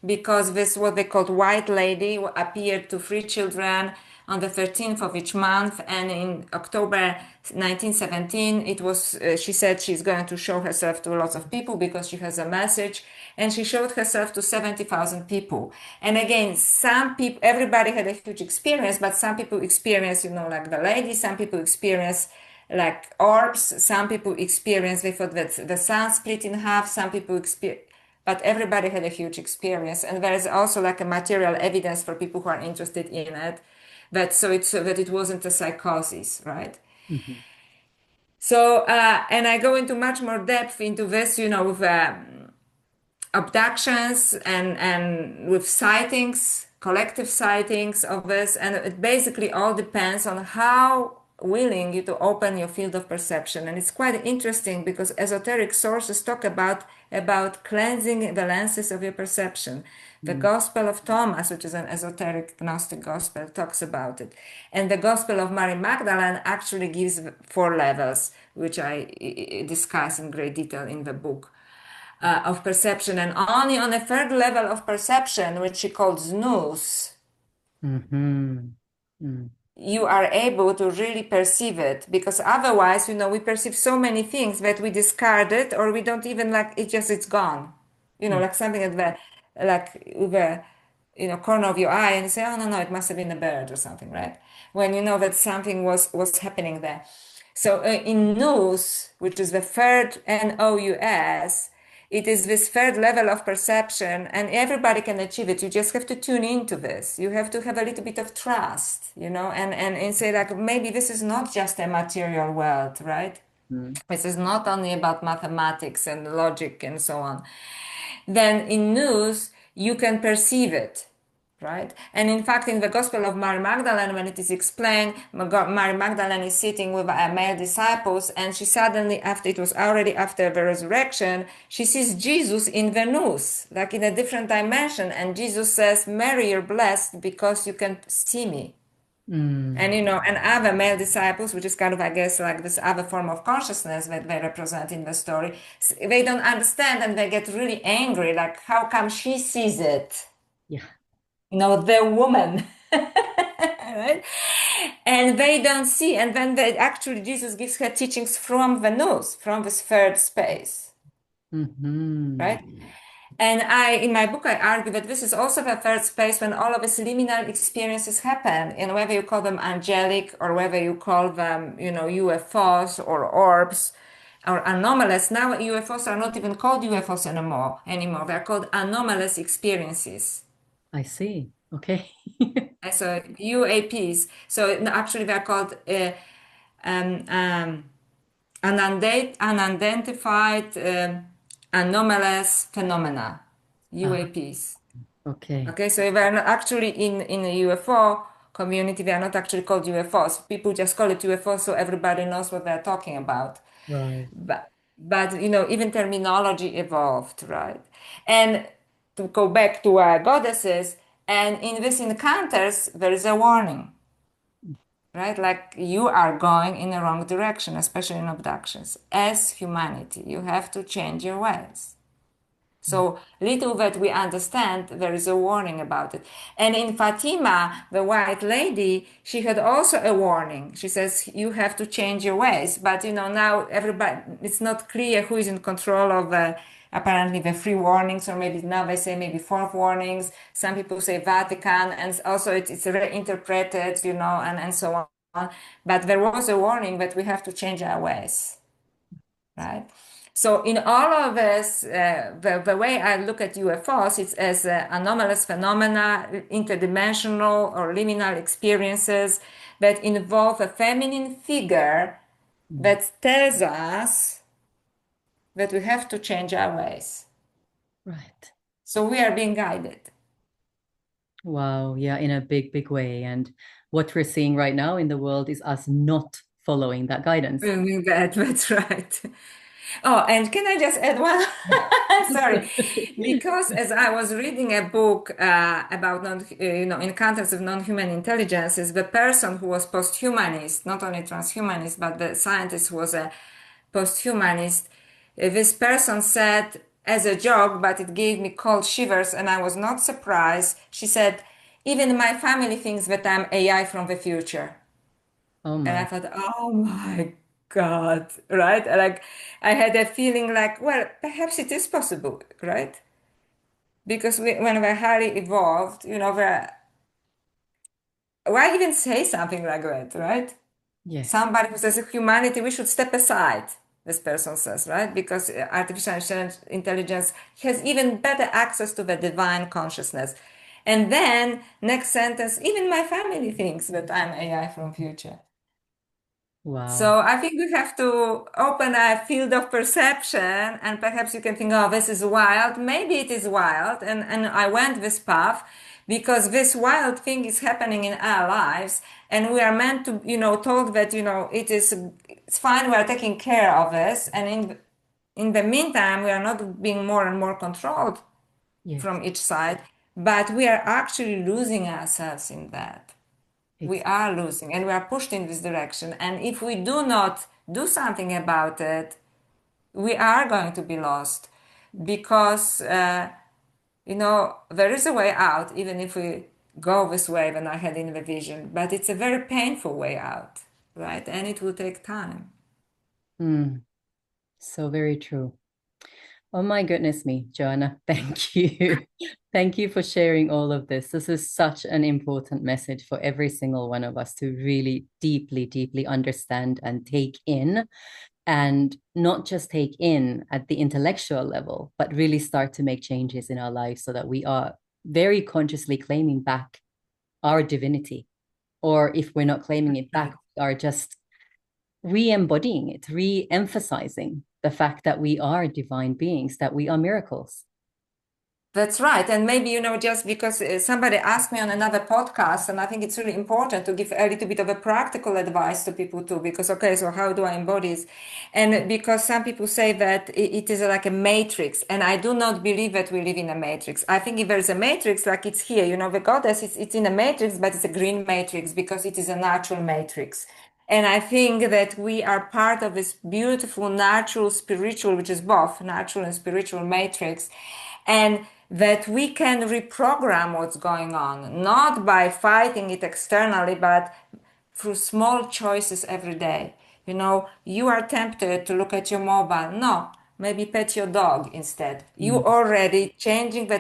because this what they called White Lady appeared to 3 children on the 13th of each month, and in October 1917 it was she said she's going to show herself to lots of people because she has a message, and she showed herself to 70,000 people. And again, some people, everybody had a huge experience, but some people experience like the lady, some people experience like orbs, some people experience they thought that the sun split in half, some people experience, but everybody had a huge experience. And there is also like a material evidence for people who are interested in it, that it wasn't a psychosis, right? So and I go into much more depth into this, with abductions and with sightings, collective sightings of this, and it basically all depends on how willing you to open your field of perception. And it's quite interesting because esoteric sources talk about cleansing the lenses of your perception. The Gospel of Thomas, which is an esoteric Gnostic gospel, talks about it. And the Gospel of Mary Magdalene actually gives 4 levels, which I discuss in great detail in the book, of perception. And only on a 3rd level of perception, which she calls nous, you are able to really perceive it, because otherwise, we perceive so many things that we discard it, or we don't even it's gone. Like something at with the corner of your eye, and you say, oh no, it must have been a bird or something, right? When you know that something was happening there. So in nous, which is the 3rd nous, it is this 3rd level of perception, and everybody can achieve it. You just have to tune into this. You have to have a little bit of trust, and say like, maybe this is not just a material world, right? This is not only about mathematics and logic and so on. Then in nous, you can perceive it, right? And in fact, in the Gospel of Mary Magdalene, when it is explained, Mary Magdalene is sitting with her male disciples, and she suddenly, it was already after the resurrection, she sees Jesus in the nous, like in a different dimension. And Jesus says, Mary, you're blessed because you can see me. And and other male disciples, which is kind of, I guess, like this other form of consciousness that they represent in the story, they don't understand and they get really angry. Like, how come she sees it? Yeah. The woman, right? And they don't see. And then actually, Jesus gives her teachings from the nous, from this third space, Mm-hmm. right? And in my book, I argue that this is also the third space when all of these liminal experiences happen, and whether you call them angelic or whether you call them, UFOs or orbs or anomalous. Now, UFOs are not even called UFOs anymore. They're called anomalous experiences. I see. Okay. And so UAPs. So no, actually, they're called um, um, unidentified anomalous phenomena, Ah, UAPs. okay. Okay, so they're not actually in the UFO community. They are not actually called UFOs. People just call it UFO, so everybody knows what they're talking about. Right. But even terminology evolved, right? And to go back to our goddesses, and in these encounters, there is a warning, right? Like you are going in the wrong direction, especially in abductions. As humanity, you have to change your ways. So little that we understand, there is a warning about it. And in Fatima, the white lady, she had also a warning. She says, you have to change your ways. But now everybody, it's not clear who is in control of apparently the three warnings, or maybe now they say maybe four warnings. Some people say Vatican, and also it's reinterpreted, and so on. But there was a warning that we have to change our ways, right? So in all of this, the way I look at UFOs, it's as anomalous phenomena, interdimensional or liminal experiences that involve a feminine figure Mm. that tells us that we have to change our ways. Right. So we are being guided. Wow. Yeah, in a big, big way. And what we're seeing right now in the world is us not following that guidance. That's right. Oh, and can I just add one? Sorry, because as I was reading a book about encounters of non-human intelligences, the person who was post-humanist, not only transhumanist, but the scientist who was a post-humanist, this person said as a joke, but it gave me cold shivers, and I was not surprised. She said, "Even my family thinks that I'm AI from the future." Oh And I my. thought, oh my God, right? Like I had a feeling like, well, perhaps it is possible, right? Because when we're highly evolved, why even say something like that, right? Yes. Somebody who says humanity, we should step aside, this person says, right? Because artificial intelligence has even better access to the divine consciousness. And then next sentence, even my family thinks that I'm AI from future. Wow. So I think we have to open a field of perception, and perhaps you can think, oh, this is wild. Maybe it is wild. And I went this path because this wild thing is happening in our lives. And we are meant to, told that, it's fine. We are taking care of this. And in the meantime, we are not being more and more controlled Yes. from each side, but we are actually losing ourselves in that. We Exactly. are losing and we are pushed in this direction. And if we do not do something about it, we are going to be lost because, there is a way out, even if we go this way when I had in the vision, but it's a very painful way out, right? And it will take time. Mm. So very true. Oh my goodness me, Joanna. Thank you. Thank you for sharing all of this. This is such an important message for every single one of us to really deeply, deeply understand and take in, and not just take in at the intellectual level, but really start to make changes in our lives so that we are very consciously claiming back our divinity. Or if we're not claiming it back, Right. we are just re-embodying it, re-emphasizing the fact that we are divine beings, that we are miracles. That's right. And maybe, just because somebody asked me on another podcast, and I think it's really important to give a little bit of a practical advice to people too, because, okay, so how do I embody this? And because some people say that it is like a matrix, and I do not believe that we live in a matrix. I think if there's a matrix, like it's here, the goddess, it's in a matrix, but it's a green matrix because it is a natural matrix. And I think that we are part of this beautiful natural spiritual, which is both natural and spiritual matrix. And that we can reprogram what's going on, not by fighting it externally, but through small choices every day. You are tempted to look at your mobile. No, maybe pet your dog instead. You Mm, already changing the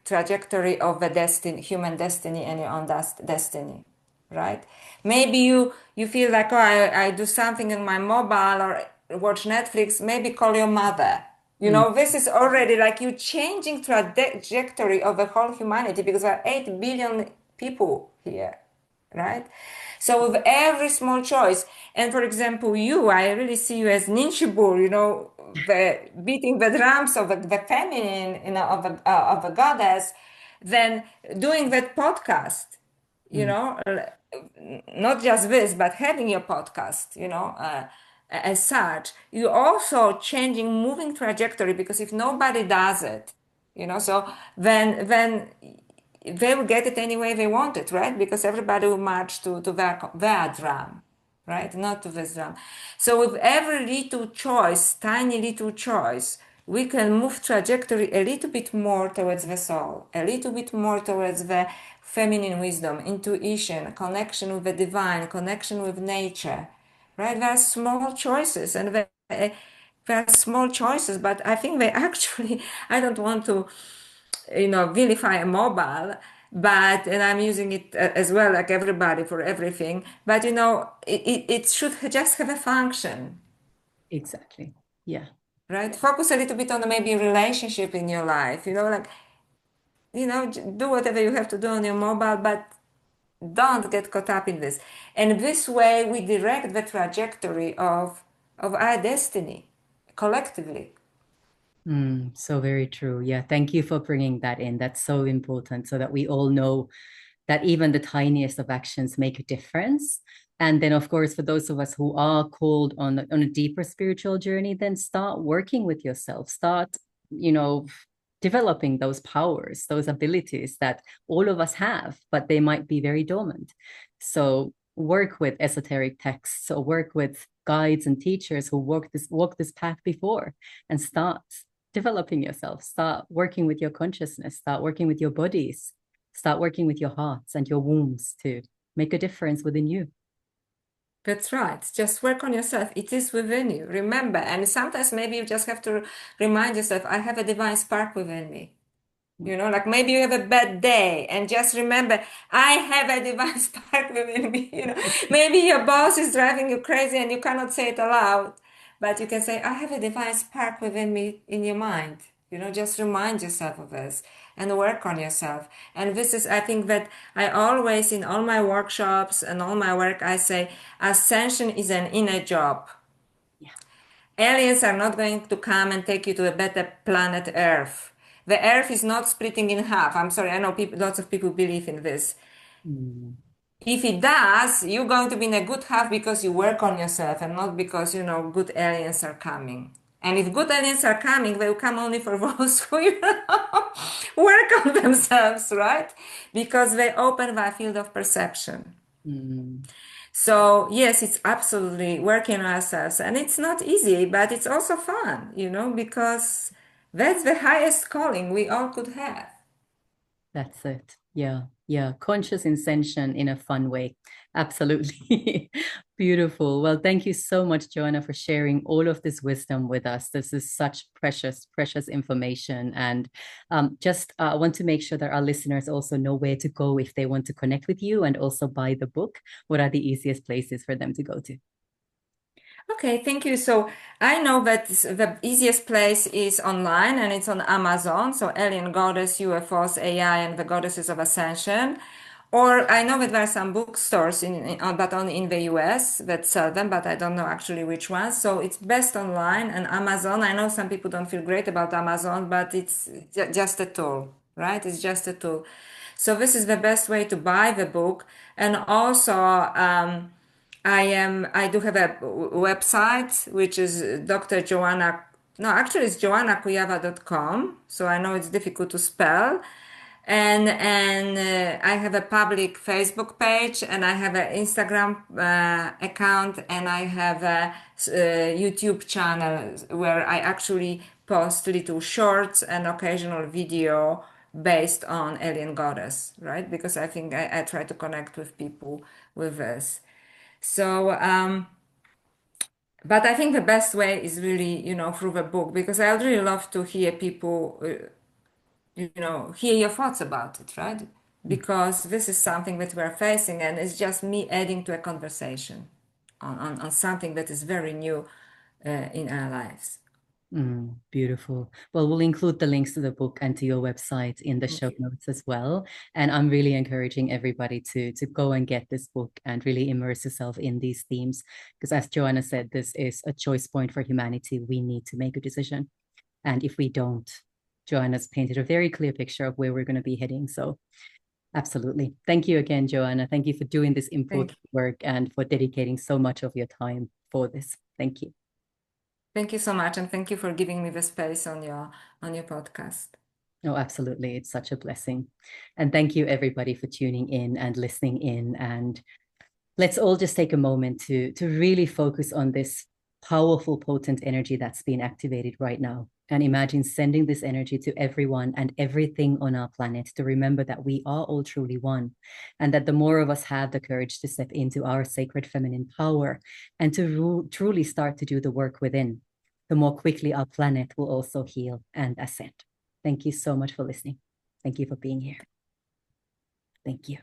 trajectory of the human destiny and your own destiny, right? Maybe you feel like, oh, I do something on my mobile or watch Netflix. Maybe call your mother. mm, This is already like you changing trajectory of the whole humanity because there are 8 billion people here, right? So with every small choice, and for example, I really see you as Ninshibur, the beating the drums of the feminine, of a goddess, then doing that podcast, you mm. know, not just this, but having your podcast, as such, you also changing moving trajectory because if nobody does it, so then they will get it any way they want it, right? Because everybody will march to their drum, right? Not to this drum. So with every little choice, tiny little choice, we can move trajectory a little bit more towards the soul, a little bit more towards the feminine wisdom, intuition, connection with the divine, connection with nature, right? There are small choices and there are small choices, but I think they actually, I don't want to vilify a mobile, but and I'm using it as well, like everybody for everything. But it should just have a function, Exactly. Yeah. right? Focus a little bit on maybe relationship in your life. Like do whatever you have to do on your mobile, but don't get caught up in this. And this way, we direct the trajectory of our destiny collectively. So very true. Yeah. Thank you for bringing that in. That's so important so that we all know that even the tiniest of actions make a difference. And then, of course, for those of us who are called on a deeper spiritual journey, then start working with yourself. Start, you know, developing those powers, those abilities that all of us have, but they might be very dormant. So work with esoteric texts or work with guides and teachers who walk this path before and start developing yourself. Start working with your consciousness, start working with your bodies, start working with your hearts and your wombs to make a difference within you. That's right. Just work on yourself. It is within you. Remember, and sometimes maybe you just have to remind yourself, I have a divine spark within me. Like maybe you have a bad day and just remember, I have a divine spark within me. Maybe your boss is driving you crazy and you cannot say it aloud, but you can say, I have a divine spark within me in your mind. Just remind yourself of this and work on yourself. And this is, I think that I always, in all my workshops and all my work, I say, ascension is an inner job. Yeah. Aliens are not going to come and take you to a better planet Earth. The Earth is not splitting in half. I'm sorry, I know lots of people believe in this. Mm, If it does, you're going to be in a good half because you work on yourself and not because, good aliens are coming. And if good aliens are coming, they will come only for those who work on themselves, right? Because they open their field of perception. mm. So yes, it's absolutely working on ourselves, and it's not easy, but it's also fun, because that's the highest calling we all could have. That's it. Yeah. Yeah. Conscious ascension in a fun way. Absolutely. Beautiful. Well, thank you so much, Joanna, for sharing all of this wisdom with us. This is such precious, precious information. And just want to make sure that our listeners also know where to go if they want to connect with you and also buy the book. What are the easiest places for them to go to? Okay, thank you. So I know that the easiest place is online and it's on Amazon. So Alien Goddess, UFOs, AI, and the Goddesses of Ascension. Or I know that there are some bookstores but only in the US that sell them, but I don't know actually which ones. So it's best online, and Amazon. I know some people don't feel great about Amazon, but it's just a tool, right? It's just a tool. So this is the best way to buy the book. And also, I do have a website, which is Dr. Joanna, no, actually it's joannakujawa.com. So I know it's difficult to spell. And I have a public Facebook page, and I have an Instagram account, and I have a YouTube channel where I actually post little shorts and occasional video based on alien goddess, right? Because I think I try to connect with people with this. So, but I think the best way is really, through the book, because I would really love to hear people hear your thoughts about it, right? Because this is something that we're facing, and it's just me adding to a conversation on something that is very new in our lives. Beautiful. Well, we'll include the links to the book and to your website in the show notes as well. And I'm really encouraging everybody to go and get this book and really immerse yourself in these themes. Because as Joanna said, this is a choice point for humanity. We need to make a decision. And if we don't, Joanna's painted a very clear picture of where we're going to be heading. So absolutely. Thank you again, Joanna. Thank you for doing this important work and for dedicating so much of your time for this. Thank you. Thank you so much, and thank you for giving me the space on your podcast. Oh, absolutely. It's such a blessing. And thank you everybody for tuning in and listening in. And let's all just take a moment to really focus on this powerful, potent energy that's being activated right now. And imagine sending this energy to everyone and everything on our planet to remember that we are all truly one, and that the more of us have the courage to step into our sacred feminine power and to truly start to do the work within, the more quickly our planet will also heal and ascend. Thank you so much for listening. Thank you for being here. Thank you.